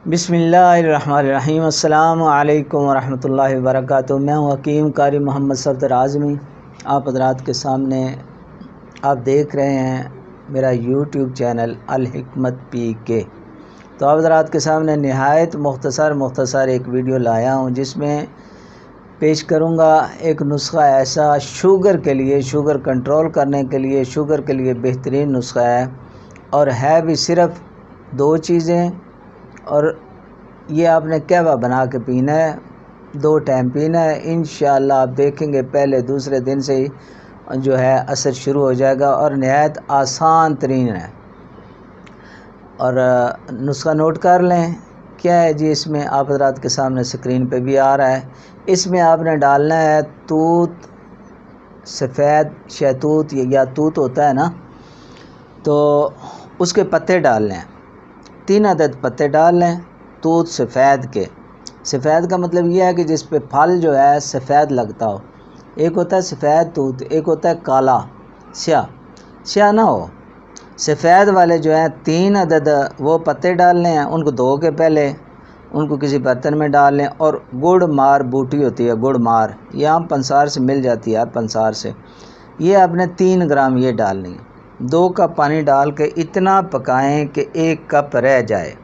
बिस्मिल्लाहिर्रहमानिर्रहीम। अस्सलाम वालेकुम वरहमतुल्लाहि वबरकातुहू। मैं हूँ हकीम कारी मोहम्मद सफदर आज़मी। आप हज़रात के सामने आप देख रहे हैं मेरा यूट्यूब चैनल अल हिकमत PK। तो आप हज़रात के सामने नहायत मुख्तसर एक वीडियो लाया हूँ जिसमें पेश करूँगा एक नुस्खा ऐसा शुगर के लिए, शुगर कंट्रोल करने के लिए, शुगर के लिए बेहतरीन नुस्खा है और है भी सिर्फ़ दो चीज़ें। और ये आपने कहवा बना के पीना है, 2 टाइम पीना है। इंशाअल्लाह आप देखेंगे पहले दूसरे दिन से ही जो है असर शुरू हो जाएगा और नहायत आसान तरीन है। और नुस्खा नोट कर लें। क्या है जी, इसमें आप हज़रात के सामने स्क्रीन पे भी आ रहा है। इसमें आपने डालना है तूत, सफ़ेद शहतूत या तूत होता है ना, तो उसके पत्ते डाल लें। 3 अदद पत्ते डाल लें तूत सफ़ेद के। सफ़ेद का मतलब यह है कि जिस पे फल जो है सफ़ेद लगता हो। एक होता है सफ़ेद तूत, एक होता है काला स्याह ना हो। सफ़ेद वाले जो हैं 3 अदद वो पत्ते डालने हैं। उनको धो के पहले उनको किसी बर्तन में डाल लें। और गुड़ मार बूटी होती है, गुड़ मार, ये आम पंसार से मिल जाती है, पंसार से। ये आपने 3 ग्राम ये डालनी है। 2 कप पानी डाल के इतना पकाएं कि 1 कप रह जाए।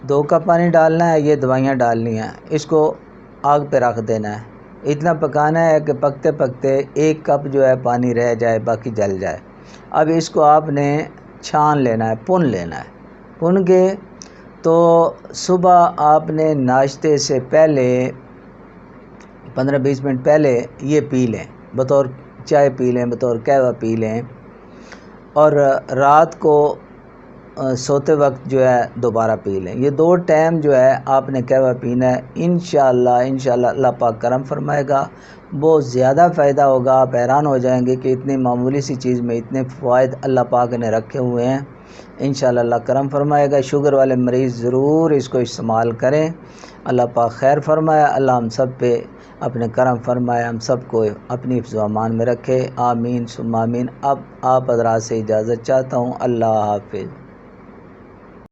2 कप पानी डालना है, ये दवाइयाँ डालनी हैं, इसको आग पे रख देना है। इतना पकाना है कि पकते पकते 1 कप जो है पानी रह जाए, बाकी जल जाए। अब इसको आपने छान लेना है, पुन लेना है। पुन के तो सुबह आपने नाश्ते से पहले 15-20 मिनट पहले ये पी लें, बतौर चाय पी लें, बतौर कहवा पी लें। और रात को सोते वक्त जो है दोबारा पी लें। ये 2 टाइम जो है आपने कहवा पीना है। इंशाअल्लाह अल्लाह पाक करम फरमाएगा, बहुत ज़्यादा फ़ायदा होगा। आप हैरान हो जाएंगे कि इतनी मामूली सी चीज़ में इतने फ़वाइद अल्लाह पाक ने रखे हुए हैं। इंशाअल्लाह अल्लाह करम फरमाएगा। शुगर वाले मरीज़ ज़रूर इसको इस्तेमाल करें। अल्लाह पाक खैर फरमाए। अल्लाह हम सब पे अपने करम फरमाए, हम सबको अपनी हिफ्ज़ व अमान में रखे। आमीन सुम्मा आमीन। अब आप हज़रात से इजाज़त चाहता हूँ। अल्लाह हाफ़िज़।